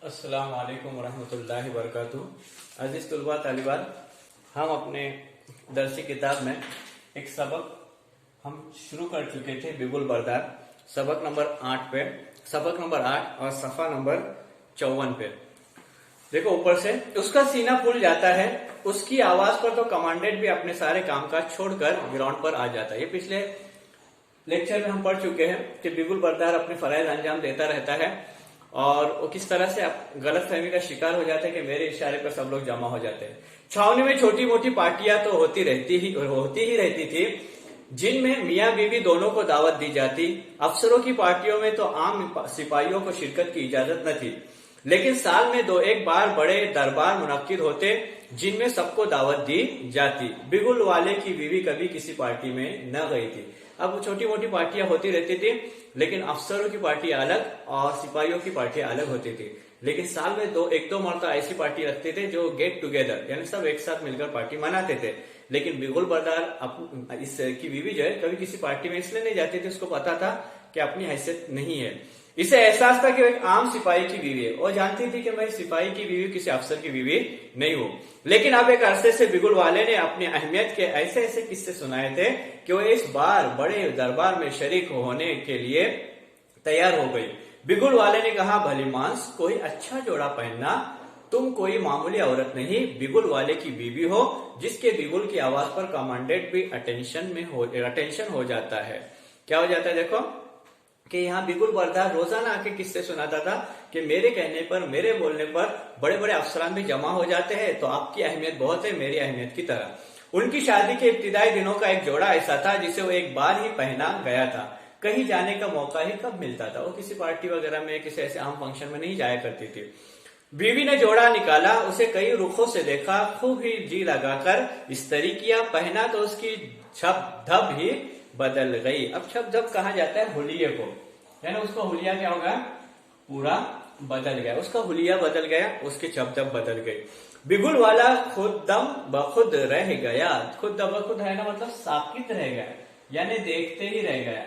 अस्सलाम वालेकुम वरहमतुल्लाहि वबरकातुहू। अजीज तुलबा तालिबात, हम अपने दरसी किताब में एक सबक हम शुरू कर चुके थे बिगुल बरदार, सबक नंबर 8 पे, सबक नंबर 8 और सफा नंबर 54 पे। देखो ऊपर से उसका सीना फूल जाता है, उसकी आवाज पर तो कमांडेंट भी अपने सारे कामकाज छोड़कर ग्राउंड पर आ जाता है। ये पिछले लेक्चर में हम पढ़ चुके हैं कि बिगुल बरदार अपने फराइज अंजाम देता रहता है और वो किस तरह से गलत फहमी का शिकार हो जाता है कि मेरे इशारे पर सब लोग जमा हो जाते हैं। छावनी में छोटी मोटी पार्टियां तो होती ही रहती थी, जिनमें मियाँ बीवी दोनों को दावत दी जाती। अफसरों की पार्टियों में तो आम सिपाहियों को शिरकत की इजाजत न थी, लेकिन साल में 2-1 बार बड़े दरबार मुनक्किद होते जिनमें सबको दावत दी जाती। बिगुल वाले की बीवी कभी किसी पार्टी में न गई थी। अब छोटी मोटी पार्टियां होती रहती थी, लेकिन अफसरों की पार्टी अलग और सिपाहियों की पार्टी अलग होती थी। लेकिन साल में 1-2 मरतबा ऐसी पार्टी रखते थे जो गेट टुगेदर, यानी सब एक साथ मिलकर पार्टी मनाते थे। लेकिन बिगुल बरदार इसकी बीवी जो है कभी किसी पार्टी में इसलिए नहीं जाती थी, उसको पता था कि अपनी हैसियत नहीं है। इसे एहसास था कि वो एक आम सिपाही की बीवी है। वो जानती थी कि मैं सिपाही की बीवी किसी अफसर की बीवी नहीं हूं। लेकिन अब एक अरसे से बिगुल वाले ने अपनी अहमियत के ऐसे ऐसे किस्से सुनाए थे कि वो इस बार बड़े दरबार में शरीक होने के लिए तैयार हो गई। बिगुल वाले ने कहा, भली मांस कोई अच्छा जोड़ा पहनना, तुम कोई मामूली औरत नहीं, बिगुल वाले की बीवी हो, जिसके बिगुल की आवाज पर कमांडेंट भी अटेंशन हो जाता है। क्या हो जाता है देखो कि यहाँ बिगुल बरदार रोजाना आके किस्से सुनाता था कि मेरे कहने पर, मेरे बोलने पर बड़े बड़े अफसरान भी जमा हो जाते हैं, तो आपकी अहमियत बहुत है मेरी अहमियत की तरह। उनकी शादी के इब्तिदाई दिनों का एक जोड़ा ऐसा था जिसे वो एक बार ही पहना गया था। कहीं जाने का मौका ही कब मिलता था, वो किसी पार्टी वगैरह में किसी ऐसे आम फंक्शन में नहीं जाया करती थी। बीवी ने जोड़ा निकाला, उसे कई रुखों से देखा, खूब ही जी लगाकर इस्त्री किया, पहना तो उसकी छप धप ही बदल गई। अब छप धप कहा जाता है हुलिये को, यानी उसका हुलिया क्या होगा, पूरा बदल गया, उसका हुलिया बदल गया, उसकी छप धप बदल गई। बिगुल वाला खुद दम बखुद रह गया। खुद दम बखुद है ना, मतलब साकित रह गया, यानी देखते ही रह गया।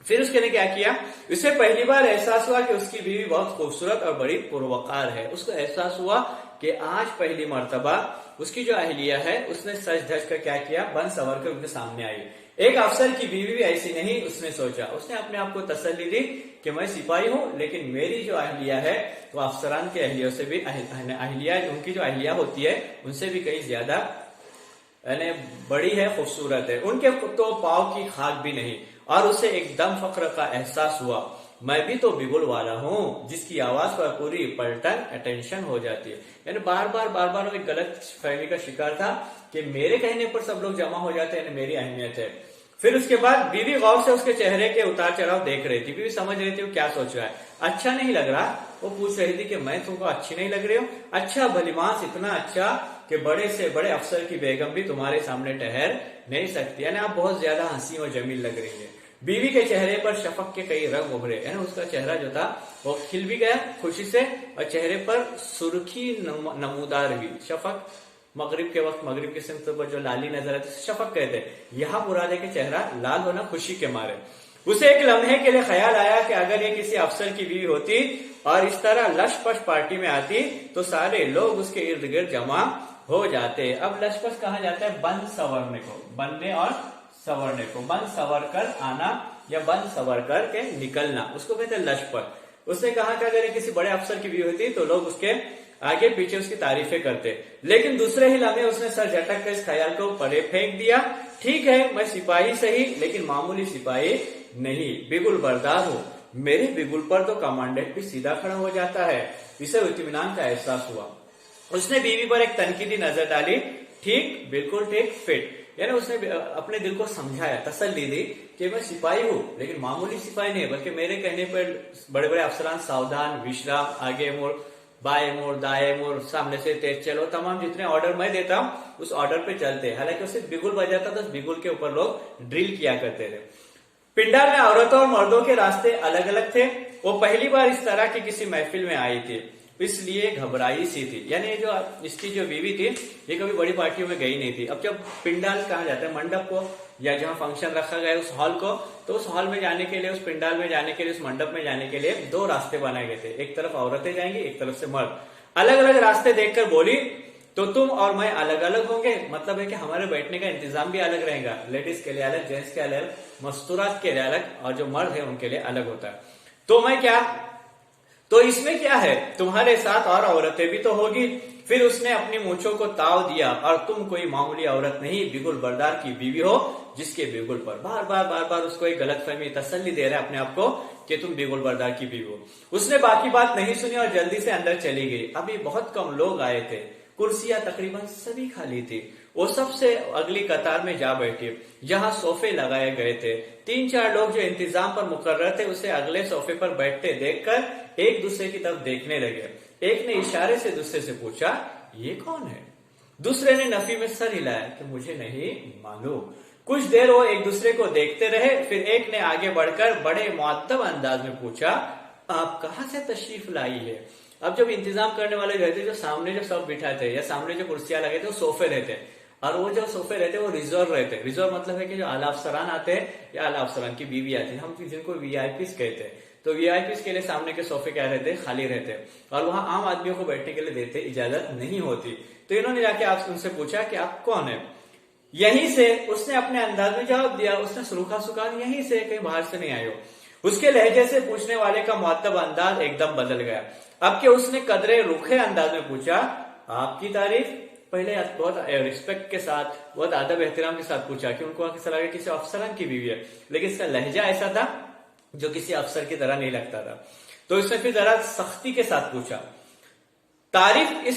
फिर उसके ने क्या किया, उसे पहली बार एहसास हुआ कि उसकी बीवी बहुत खूबसूरत और बड़ी पुरवकार है। उसको एहसास हुआ कि आज पहली मर्तबा उसकी जो अहलिया है उसने सज धज कर क्या किया, बन सवर कर उनके सामने आई। एक अफसर की बीवी भी ऐसी नहीं, उसने सोचा, उसने अपने आप को तसल्ली दी कि मैं सिपाही हूं, लेकिन मेरी जो अहलिया है वो अफसरान की अहलियों से भी अहलिया, उनकी जो अहलिया होती है उनसे भी कहीं ज्यादा यानी बड़ी है, खूबसूरत है, उनके तो पाव की खाक भी नहीं। और उसे एकदम फख्र का एहसास हुआ, मैं भी तो बिगुल वाला हूँ, जिसकी आवाज पर पूरी पलटन अटेंशन हो जाती है। यानी बार बार वो एक गलत फहमी का शिकार था कि मेरे कहने पर सब लोग जमा हो जाते हैं, यानी मेरी अहमियत है। फिर उसके बाद बीवी गौर से उसके चेहरे के उतार चढ़ाव देख रही थी। बीवी समझ रही थी वो क्या सोच रहा है। अच्छा नहीं लग रहा, वो पूछ रही थी कि मैं तुमको अच्छी नहीं लग रही हूँ। अच्छा भलीमांस, इतना अच्छा कि बड़े से बड़े अफसर की बेगम भी तुम्हारे सामने ठहर नहीं सकती, यानी आप बहुत ज्यादा हंसी और जमील लग रही है। बीवी के चेहरे पर शफक के कई रंग उभरे, यानी उसका चेहरा जो था वो खिल भी गया खुशी से, और चेहरे पर सुर्खी नमूदार हुई। शफक मगरिब के वक्त, मगरिब के सिमत पर जो लाली नजर आती है शफक कहते हैं। यहाँ मुरादे के चेहरा लाल होना खुशी के मारे। उसे एक लम्हे के लिए ख्याल आया कि अगर ये किसी अफसर की बीवी होती और इस तरह लशपश पार्टी में आती तो सारे लोग उसके इर्द गिर्द जमा हो जाते। अब लशपश कहा जाता है बन संवरने को, बनने और संवरने को, बन संवर कर आना या बन संवर कर के निकलना, उसको कहते हैं लशपश। उसने कहा कि अगर किसी बड़े अफसर की बीवी होती तो लोग उसके आगे पीछे उसकी तारीफें करते, लेकिन दूसरे ही लम्हे उसने सर झटक कर इस ख्याल को परे फेंक दिया। ठीक है, मैं सिपाही सही, लेकिन मामूली सिपाही नहीं, बिगुल बरदार हूं। मेरे बिगुल पर तो कमांडेंट भी सीधा खड़ा हो जाता है। इसे इत्मीनान का एहसास हुआ। उसने बीवी पर एक तनकीदी नजर डाली। ठीक, बिल्कुल ठीक, फिट, यानी उसने अपने दिल को समझाया, तसल्ली दी कि मैं सिपाही हूं, लेकिन मामूली सिपाही नहीं, बल्कि मेरे कहने पर बड़े बड़े अफसरान सावधान, विश्राम, आगे मोड़, बाएं मोड़, दाएं मोड़, सामने से तेज चलो, तमाम जितने ऑर्डर मैं देता हूं उस ऑर्डर पे चलते। हालांकि उसे बिगुल बजाता था, उस बिगुल के ऊपर लोग ड्रिल किया करते थे। पिंडार में औरतों और मर्दों के रास्ते अलग अलग थे। वो पहली बार इस तरह की किसी महफिल में आई थी। इसलिए घबराई सी थी। यानी जो इसकी जो बीवी थी ये कभी बड़ी पार्टियों में गई नहीं थी। अब जब पिंडाल कहा जाता है मंडप को, या जहाँ फंक्शन रखा गया उस हॉल को, तो उस हॉल में जाने के लिए, उस पिंडाल में जाने के लिए, उस मंडप में जाने के लिए दो रास्ते बनाए गए थे। एक तरफ औरतें जाएंगी, एक तरफ से मर्द। अलग अलग रास्ते देखकर बोली, तो तुम और मैं अलग अलग होंगे, मतलब है कि हमारे बैठने का इंतजाम भी अलग रहेगा। लेडीज के लिए अलग, जेंट्स के अलग, मस्तूरात के लिए अलग, और जो मर्द है उनके लिए अलग होता है। तो मैं क्या, तो इसमें क्या है, तुम्हारे साथ और औरतें भी तो होगी। फिर उसने अपनी मूंछों को ताव दिया, और तुम कोई मामूली औरत नहीं, बिगुल बरदार की बीवी हो, जिसके बिगुल पर बार बार उसको एक गलतफहमी, तसल्ली दे रहा है अपने आप को कि तुम बिगुल बरदार की बीवी हो। उसने बाकी बात नहीं सुनी और जल्दी से अंदर चली गई। अभी बहुत कम लोग आए थे, कुर्सियां तकरीबन सभी खाली थी। वो सबसे अगली कतार में जा बैठी जहां सोफे लगाए गए थे। 3-4 लोग जो इंतजाम पर मुकर्रर थे उसे अगले सोफे पर बैठते देखकर एक दूसरे की तरफ देखने लगे। एक ने इशारे से दूसरे से पूछा, ये कौन है? दूसरे ने नफी में सर हिलाया कि मुझे नहीं मालूम। कुछ देर वो एक दूसरे को देखते रहे। फिर एक ने आगे बढ़कर बड़े मुअद्दब अंदाज में पूछा, आप कहां से तशरीफ लाई है? अब जब इंतजाम करने वाले रहते, जो सामने जो सब बिठा थे या सामने जो कुर्सियां लगे थे वो सोफे रहते, और वो जो सोफे रहते वो रिजर्व रहते। रिजर्व मतलब है कि जो आला अफसरान आते हैं या आला अफसरान की बीवी आती है, हम जिनको वीआईपीस कहते हैं, तो वीआईपीस के लिए सामने के सोफे क्या रहते, खाली रहते, और वहां आम आदमियों को बैठने के लिए देते, इजाजत नहीं होती। तो इन्होंने जाके आप उनसे पूछा कि आप कौन है? यहीं से, उसने अपने अंदाज में जवाब दिया। उसने सूखा सूखा यहीं से, कहीं बाहर से नहीं आयो। उसके लहजे से पूछने वाले का मुअद्दब अंदाज एकदम बदल गया। अब के उसने कदरे रूखे अंदाज में पूछा, आपकी तारीफ? पहले बहुत रिस्पेक्ट के साथ, बहुत अदब एहतराम के साथ पूछा कि उनको किसी लगा किसी अफसरान की बीवी है, लेकिन इसका लहजा ऐसा था जो किसी अफसर की तरह नहीं लगता था। तो इसने फिर जरा सख्ती के साथ पूछा। तारीफ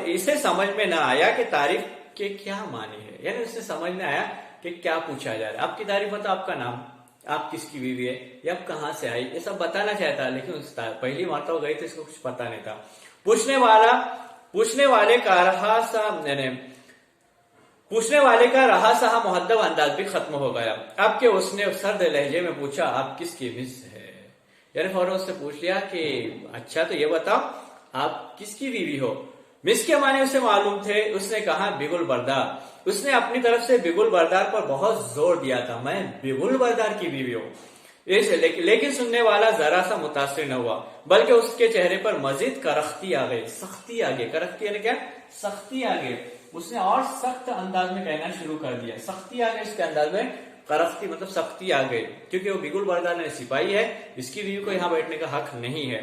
इसे समझ में ना आया कि तारीफ के क्या माने है, यानी उसने समझ में आया कि क्या पूछा जा रहा है। आपकी तारीफ मतलब आपका नाम, आप किसकी बीवी है, या आप कहां से आई, ये सब बताना चाहता, लेकिन पहली मरतबा गई तो इसको कुछ पता नहीं था। पूछने वाले का रहा सहा मुहद्दब अंदाज भी खत्म हो गया। अब के उसने सर्द लहजे में पूछा, आप किसकी मिस है? यानी फौरन उससे पूछ लिया कि अच्छा तो ये बताओ आप किसकी बीवी हो? मिस के माने उसे मालूम थे। उसने कहा बिगुल बरदार। उसने अपनी तरफ से बिगुल बरदार पर बहुत जोर दिया था, मैं बिगुल बरदार की बीवी हूं। लेकिन सुनने वाला जरा सा मुतासिर न हुआ, बल्कि उसके चेहरे पर मजीद करख्ती आ गई, सख्ती आ गई। करख्ती यानी क्या? सख्ती आ गई। उसने और सख्त अंदाज में कहना शुरू कर दिया। सख्ती आ गई उसके अंदाज में, करख्ती मतलब सख्ती आ गई, क्योंकि वो बिगुल बरदार सिपाही है, इसकी बीवी को यहाँ बैठने का हक नहीं है।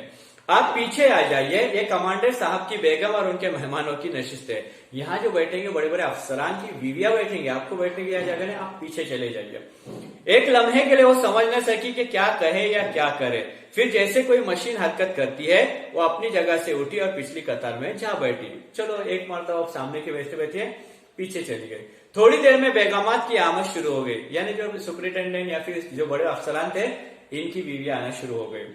आप पीछे आ जाइए, ये कमांडर साहब की बेगम और उनके मेहमानों की नशिस्त है। यहाँ जो बैठेंगे बड़े बड़े अफसरान की बीवियां बैठेंगे, आपको बैठने की जगह नहीं, आप पीछे चले जाइए। एक लम्हे के लिए वो समझ न सकी कि क्या कहे या क्या करे। फिर जैसे कोई मशीन हरकत करती है, वो अपनी जगह से उठी और पिछली कतार में जा बैठी। चलो एक मरतबा आप सामने के बैठे पीछे चली गई। थोड़ी देर में बेगमात की आमद शुरू हो गई, यानी जो सुपरिटेंडेंट या फिर जो बड़े अफसरान थे, इनकी बीवियां आना शुरू हो गई।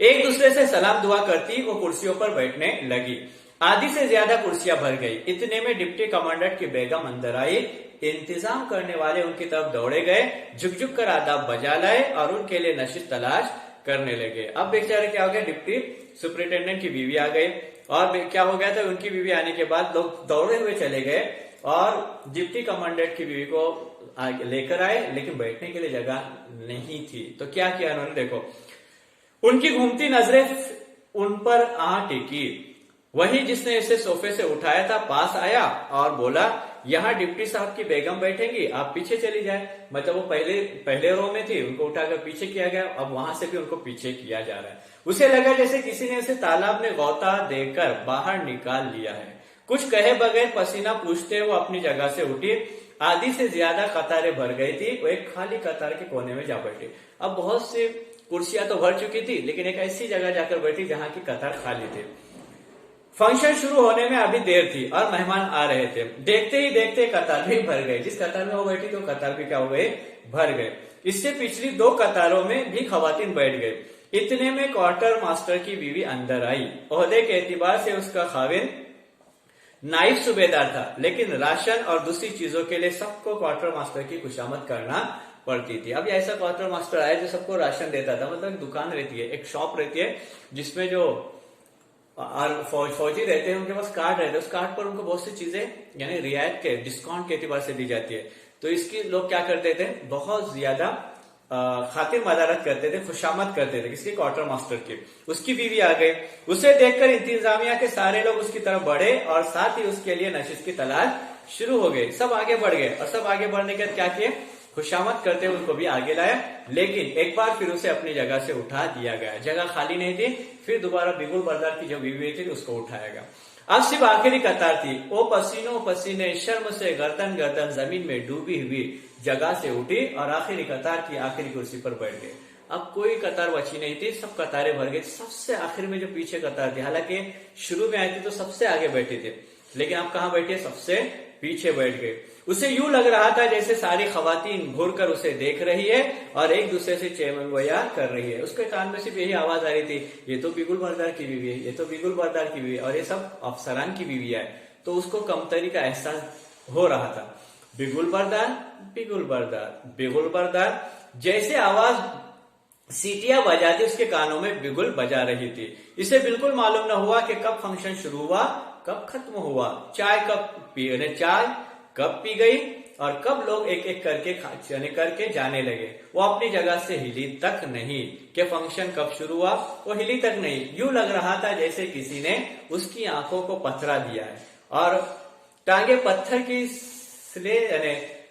एक दूसरे से सलाम दुआ करती वो कुर्सियों पर बैठने लगी। आधी से ज्यादा कुर्सियां भर गई। इतने में डिप्टी कमांडेंट की बेगम अंदर आई। इंतजाम करने वाले उनकी तरफ दौड़े गए, झुक कर आदाब बजा लाए और उनके लिए नशिस्त तलाश करने लगे। अब बेचारे क्या हो गया, डिप्टी सुपरिटेंडेंट की बीवी आ गई, और क्या हो गया था, उनकी बीवी आने के बाद लोग दौड़े हुए चले गए और डिप्टी कमांडेंट की बीवी को लेकर आए, लेकिन बैठने के लिए जगह नहीं थी। तो क्या किया उन्होंने, देखो, उनकी घूमती नजरें उन पर आ टिकी। वही जिसने इसे सोफे से उठाया था पास आया और बोला, यहाँ डिप्टी साहब की बेगम बैठेंगी, आप पीछे चली जाए। मतलब वो पहले रो में थी, उनको उठाकर पीछे किया गया, अब वहां से भी उनको पीछे किया जा रहा है। उसे लगा जैसे किसी ने उसे तालाब में गौता देकर बाहर निकाल लिया है। कुछ कहे बगैर पसीना पूछते वो अपनी जगह से उठी। आधी से ज्यादा कतारें भर गई थी। वो एक खाली कतार के कोने में जा बैठी। अब बहुत सी कुर्सियां तो भर चुकी थी, लेकिन एक ऐसी जगह जाकर बैठी जहां की कतार खाली थी। फंक्शन शुरू होने में अभी देर थी और मेहमान आ रहे थे। देखते ही देखते कतार भी भर गई। जिस कतार में वो बैठी तो कतार भी क्या हो गए, भर गए। इससे पिछली 2 कतारों में भी खवातीन बैठ गए। इतने में क्वार्टर मास्टर की बीवी अंदर आई। ओहदे के एतबार से उसका खाविन नाइब सूबेदार था, लेकिन राशन और दूसरी चीजों के लिए सबको क्वार्टर मास्टर की खुशामद करना पड़ती थी। अब ऐसा क्वार्टर मास्टर आया जो सबको राशन देता था। मतलब एक दुकान रहती है, एक शॉप रहती है, जिसमें जो और फौजी रहते हैं, उनके पास कार्ड रहते हैं, उस कार्ड पर उनको बहुत सी चीजें यानी रियायत के डिस्काउंट के एतबार से दी जाती है। तो इसकी लोग क्या करते थे, बहुत ज्यादा खातिर मदारत करते थे, खुशामद करते थे। किसकी? क्वार्टर मास्टर की। उसकी बीवी आ गई, उसे देखकर इंतजामिया के सारे लोग उसकी तरफ बढ़े और साथ ही उसके लिए नशिश की तलाश शुरू हो गई। सब आगे बढ़ गए और सब आगे बढ़ने के बाद क्या किए, खुशामद करते हुए उनको भी आगे लाया। लेकिन एक बार फिर उसे अपनी जगह से उठा दिया गया, जगह खाली नहीं थी। फिर दोबारा बिगुल बर्दार की जो बीवी थी उसको उठाया गया। अब सिर्फ आखिरी कतार थी। वो पसीनों पसीने शर्म से गर्दन गर्दन जमीन में डूबी हुई जगह से उठी और आखिरी कतार की आखिरी कुर्सी पर बैठ गए। अब कोई कतार बची नहीं थी, सब कतारें भर गई। सबसे आखिर में जो पीछे कतार थी, हालांकि शुरू में आई थी तो सबसे आगे बैठे थे, लेकिन अब कहां बैठे, सबसे पीछे बैठ गए। उसे यूं लग रहा था जैसे सारी खवातीन घूरकर उसे देख रही है और एक दूसरे से चेमंगोया कर रही है। उसके कान में सिर्फ यही आवाज आ रही थी, ये तो बिगुल बर्दार की बीवी है, ये तो बिगुल बर्दार की बीवी है, और ये सब अफसरान की बीवी है। तो उसको कमतरी का एहसास हो रहा था। बिगुल बर्दार, बिगुल बर्दार, बिगुल बर्दार, जैसे आवाज सीटियां बजाती उसके कानों में बिगुल बजा रही थी। इसे बिल्कुल मालूम न हुआ कि कब फंक्शन शुरू हुआ, कब खत्म हुआ, चाय कब पी गई और कब लोग एक एक करके जाने लगे। वो अपनी जगह से हिली तक नहीं कि फंक्शन कब शुरू हुआ, वो हिली तक नहीं। यूं लग रहा था जैसे किसी ने उसकी आंखों को पथरा दिया है और टांगे पत्थर की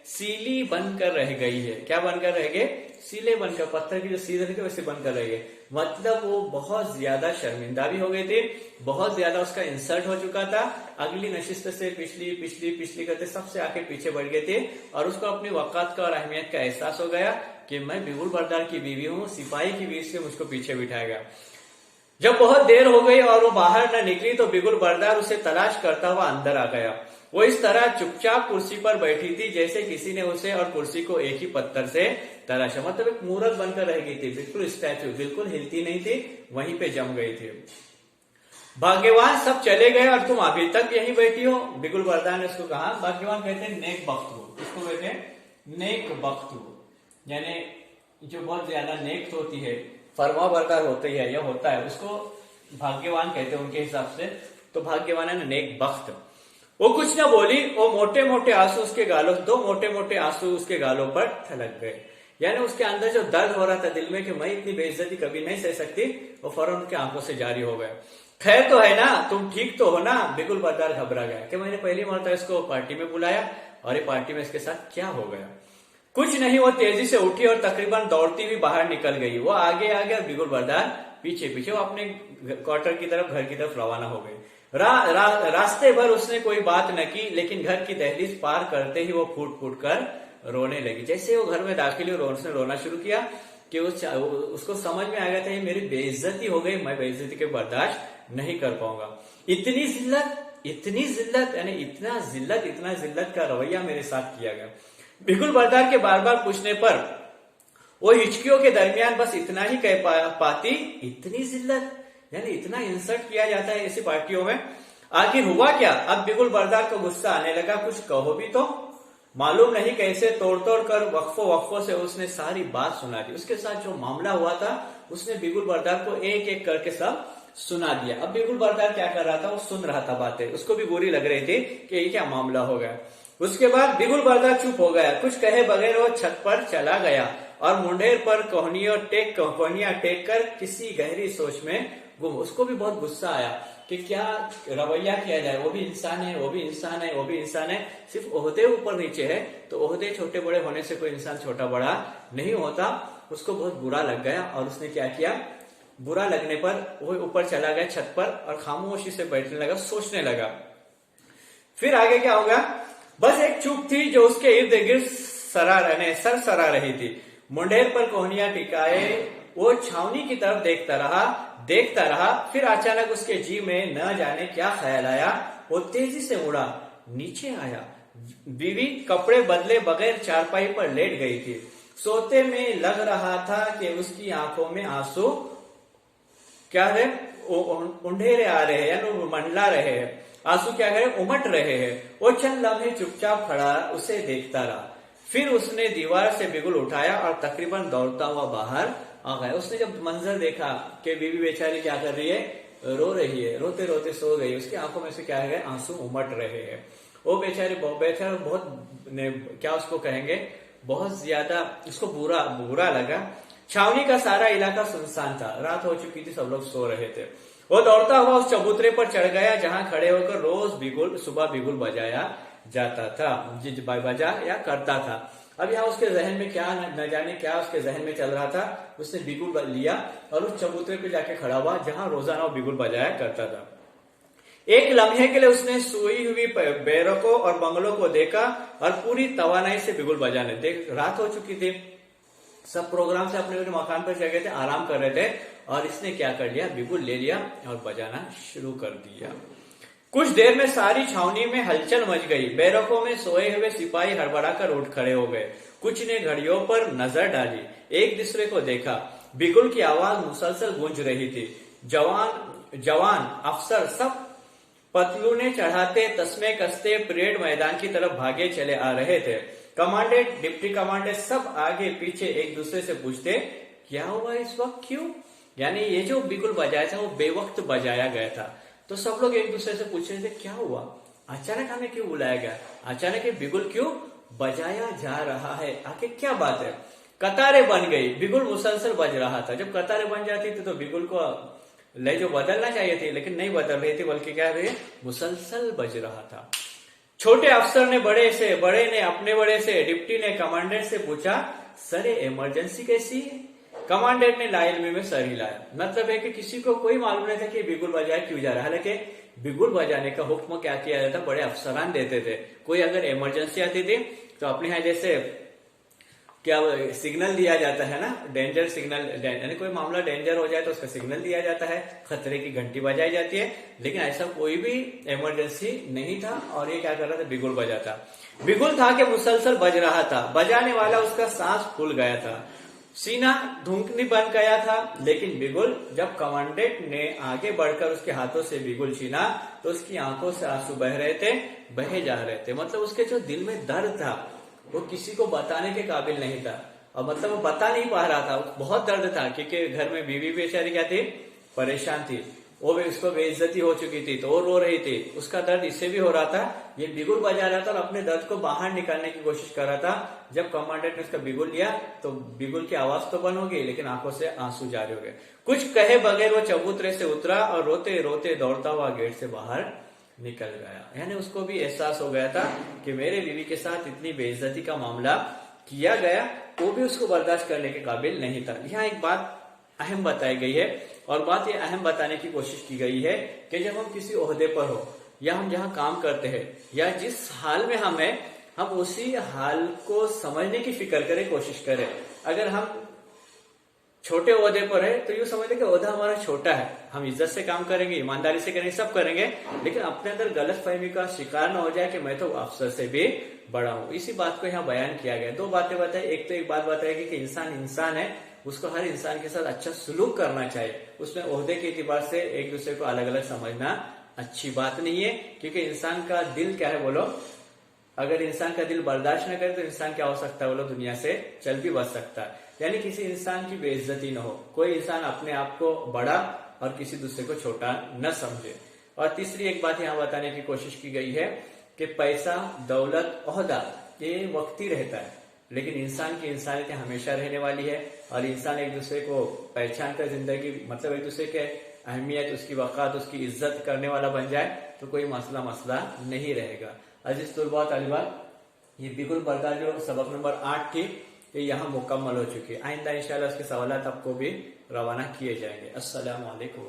सीली बनकर रह गई है। क्या बनकर रह गए? सीले बनकर, पत्थर की जो सीले थे वैसे बनकर रह गए। मतलब वो बहुत ज्यादा शर्मिंदा भी हो गए थे, बहुत ज्यादा उसका इंसल्ट हो चुका था। अगली नशिस्त से पिछली करते सबसे आके पीछे बढ़ गए थे और उसको अपनी वकात का और अहमियत का एहसास हो गया कि मैं बिगुल बर्दार की बीवी हूँ, सिपाही की बीवी से मुझको पीछे बिठाया गया। जब बहुत देर हो गई और वो बाहर न निकली तो बिगुल बर्दार उसे तलाश करता हुआ अंदर आ गया। वो इस तरह चुपचाप कुर्सी पर बैठी थी जैसे किसी ने उसे और कुर्सी को एक ही पत्थर से तराशा। मतलब एक मूर्त बनकर रह गई थी, बिल्कुल स्टैचू, बिल्कुल हिलती नहीं थी, वहीं पे जम गई थी। भाग्यवान, सब चले गए और तुम अभी तक यहीं बैठी हो। बिगुल बर्दार ने उसको कहा। भाग्यवान कहते हैं नेक बख्त, इसको कहते हैं नेक बख्त, यानी जो बहुत ज्यादा नेक होती है, फरमा बरदार होती है, यह होता है, उसको भाग्यवान कहते हैं उनके हिसाब से। तो भाग्यवान है नेक बख्त। वो कुछ न बोली। वो मोटे मोटे आंसू उसके गालों, दो मोटे मोटे आंसू उसके गालों पर छलक गए। यानी उसके अंदर जो दर्द हो रहा था दिल में कि मैं इतनी बेइज्जती कभी नहीं सह सकती, वो फौरन उनकी आंखों से जारी हो गया। खैर तो है ना, तुम ठीक तो हो ना? बिगुल बर्दार घबरा गया कि मैंने पहली मरतबा इसको पार्टी में बुलाया और ये पार्टी में इसके साथ क्या हो गया। कुछ नहीं, वो तेजी से उठी और तकरीबन दौड़ती हुई बाहर निकल गई। वो आगे आगे और बिगुल बर्दार पीछे पीछे। वो अपने क्वार्टर की तरफ, घर की तरफ रवाना हो गई। रास्ते भर उसने कोई बात न की, लेकिन घर की दहलीज पार करते ही वो फूट फूट कर रोने लगी। जैसे वो घर में दाखिल हुई, उसने रोना शुरू किया कि उसको समझ में आ गया था ये मेरी बेइज्जती हो गई, मैं बेइज्जती के बर्दाश्त नहीं कर पाऊंगा। इतनी जिल्लत यानी इतना जिल्लत का रवैया मेरे साथ किया गया। बिगुल बर्दार के बार बार पूछने पर वो हिचकियों के दरमियान बस इतना ही कह पाती, इतनी जिल्लत, यानी इतना इंसल्ट किया जाता है ऐसी पार्टियों में। आखिर हुआ क्या? अब बिगुल बर्दार को गुस्सा आने लगा। कुछ कहो भी तो। मालूम नहीं कैसे तोड़ तोड़ कर वक्फों से उसने सारी बात सुना दी। उसके साथ जो मामला हुआ था उसने बिगुल बर्दार को एक एक करके सब सुना दिया। अब बिगुल बर्दार क्या कर रहा था? वो सुन रहा था बातें, उसको भी बुरी लग रही थी कि ये क्या मामला हो गया। उसके बाद बिगुल बर्दार चुप हो गया। कुछ कहे बगैर वो छत पर चला गया और मुंडेर पर कोहनियां टेक कर किसी गहरी सोच में गुम। उसको भी बहुत गुस्सा आया कि क्या रवैया किया जाए, वो भी इंसान है, वो भी इंसान है, वो भी इंसान है। सिर्फ ओहदे ऊपर नीचे है तो ओहदे छोटे बड़े होने से कोई इंसान छोटा बड़ा नहीं होता। उसको बहुत बुरा लग गया और उसने क्या किया, बुरा लगने पर वो ऊपर चला गया छत पर और खामोशी से बैठने लगा, सोचने लगा। फिर आगे क्या होगा? बस एक चूक थी जो उसके इर्द गिर्द सर सरा रही थी। मुंडेर पर कोहनियां टिकाए वो छावनी की तरफ देखता रहा। फिर अचानक उसके जी में न जाने क्या ख्याल आया। वो तेजी से उड़ा, नीचे आया। बीवी कपड़े बदले बगैर चारपाई पर लेट गई थी। सोते में लग रहा था कि उसकी आंखों में आंसू क्या है, उंडेरे आ रहे हैं, यानी मंडला रहे हैं। आंसू क्या है, उमट रहे हैं। वो चंद लम्हे चुपचाप खड़ा उसे देखता रहा। फिर उसने दीवार से बिगुल उठाया और तकरीबन दौड़ता हुआ बाहर आ गया। उसने जब मंजर देखा कि बीवी बेचारी क्या कर रही है, रो रही है, रोते रोते सो गई, उसकी आंखों में से क्या है, आंसू उमट रहे हैं। वो बेचारे बहुत क्या उसको कहेंगे, बहुत ज्यादा उसको बुरा लगा। छावनी का सारा इलाका सुनसान था, रात हो चुकी थी, सब लोग सो रहे थे। वो दौड़ता हुआ उस चबूतरे पर चढ़ गया जहां खड़े होकर रोज सुबह बिगुल बजाया जाता था, बजाया करता था। अब यहाँ उसके जहन में क्या न जाने क्या उसके जहन में चल रहा था। उसने बिगुल लिया और उस चबूतरे पे जाके खड़ा हुआ जहां रोजाना वो बिगुल बजाया करता था। एक लम्हे के लिए उसने सोई हुई बैरकों और बंगलों को देखा और पूरी तवानाई से बिगुल बजाने देख। रात हो चुकी थी, सब प्रोग्राम से अपने मकान पर चढ़ गए थे, आराम कर रहे थे, और इसने क्या कर लिया, बिगुल ले लिया और बजाना शुरू कर दिया। कुछ देर में सारी छावनी में हलचल मच गई। बैरकों में सोए हुए सिपाही हड़बड़ाकर उठ खड़े हो गए। कुछ ने घड़ियों पर नजर डाली, एक दूसरे को देखा। बिगुल की आवाज मुसलसल गूंज रही थी। जवान अफसर सब पतलूने चढ़ाते, तस्मे कसते परेड मैदान की तरफ भागे चले आ रहे थे। कमांडेंट, डिप्टी कमांडेंट सब आगे पीछे एक दूसरे से पूछते, क्या हुआ इस वक्त, क्यों? यानी ये जो बिगुल बजाया था वो बेवक्त बजाया गया था। तो सब लोग एक दूसरे से पूछ रहे थे, क्या हुआ, अचानक हमें क्यों बुलाया गया, अचानक ये बिगुल क्यों बजाया जा रहा है, आखिर क्या बात है? कतारें बन गई, बिगुल मुसलसल बज रहा था। जब कतारें बन जाती थी तो बिगुल को लय जो बदलना चाहिए थी, लेकिन नहीं बदल रही थी, बल्कि क्या रही, मुसलसल बज रहा था। छोटे अफसर ने बड़े ने अपने बड़े से, डिप्टी ने कमांडेंट से पूछा, सर इमरजेंसी कैसी है? कमांडेंट ने लाइलमी में सर हिलाया। मतलब है कि किसी को कोई मालूम नहीं था कि बिगुल बजाया क्यों जा रहा है। हालांकि बिगुल बजाने का हुक्म क्या किया जाता, बड़े अफसरान देते थे। कोई अगर इमरजेंसी आती थी तो अपने यहाँ जैसे क्या सिग्नल दिया जाता है ना, डेंजर सिग्नल, यानी कोई मामला डेंजर हो जाए तो उसका सिग्नल दिया जाता है, खतरे की घंटी बजाई जाती है। लेकिन ऐसा कोई भी इमरजेंसी नहीं था और ये क्या कर रहा था, बिगुल बजाता। बिगुल था कि मुसलसल बज रहा था, बजाने वाला उसका सांस फूल गया था, सीना धुंकनी बन गया था। लेकिन बिगुल, जब कमांडेंट ने आगे बढ़कर उसके हाथों से बिगुल छीना तो उसकी आंखों से आंसू बहे जा रहे थे। मतलब उसके जो दिल में दर्द था वो किसी को बताने के काबिल नहीं था, और मतलब वो बता नहीं पा रहा था, बहुत दर्द था, क्योंकि घर में बीवी बेचारी क्या थी, परेशान थी, वो भी उसको बेइज्जती हो चुकी थी तो वो रो रही थी, उसका दर्द इससे भी हो रहा था। ये बिगुल बजा रहा था और अपने दर्द को बाहर निकालने की कोशिश कर रहा था। जब कमांडेंट ने उसका बिगुल लिया तो बिगुल की आवाज तो बंद हो गई, लेकिन आंखों से आंसू जारी हो गए। कुछ कहे बगैर वो चबूतरे से उतरा और रोते रोते दौड़ता हुआ गेट से बाहर निकल गया। यानी उसको भी एहसास हो गया था कि मेरे बीवी के साथ इतनी बेइज्जती का मामला किया गया, वो भी उसको बर्दाश्त करने के काबिल नहीं था। यहाँ एक बात अहम बताई गई है, और बात ये अहम बताने की कोशिश की गई है कि जब हम किसी ओहदे पर हो या हम जहाँ काम करते हैं या जिस हाल में हम हैं, हम उसी हाल को समझने की फिक्र करें, कोशिश करें। अगर हम छोटे ओहदे पर है तो यूं समझ लें कि ओहदा हमारा छोटा है, हम इज्जत से काम करेंगे, ईमानदारी से करेंगे, सब करेंगे, लेकिन अपने अंदर गलत फहमी का शिकार न हो जाए कि मैं तो अफसर से भी बड़ा हूं। इसी बात को यहाँ बयान किया गया। दो बातें बताई, एक तो एक बात बताएगी कि इंसान है, उसको हर इंसान के साथ अच्छा सुलूक करना चाहिए, उसमें ओहदे के एतबार से एक दूसरे को अलग अलग समझना अच्छी बात नहीं है, क्योंकि इंसान का दिल क्या है बोलो, अगर इंसान का दिल बर्दाश्त न करे तो इंसान क्या हो सकता है बोलो, दुनिया से चल भी बच सकता है। यानी किसी इंसान की बेइज्जती न हो, कोई इंसान अपने आप को बड़ा और किसी दूसरे को छोटा न समझे। और तीसरी एक बात यहाँ बताने की कोशिश की गई है कि पैसा, दौलत, ओहदा ये वक्ती रहता है, लेकिन इंसान की इंसानियत हमेशा रहने वाली है। और इंसान एक दूसरे को पहचान कर जिंदगी, मतलब एक दूसरे के अहमियत, उसकी वक़ात, उसकी इज्जत करने वाला बन जाए तो कोई मसला नहीं रहेगा। अजीज तुलबा तालिबात, ये बिगुल बर्दाश्त जो सबक नंबर 8 थी, ये यहाँ मुकम्मल हो चुकी है। आइंदा इंशाल्लाह इसके सवालात आपको भी रवाना किए जाएंगे। अस्सलामु अलैकुम।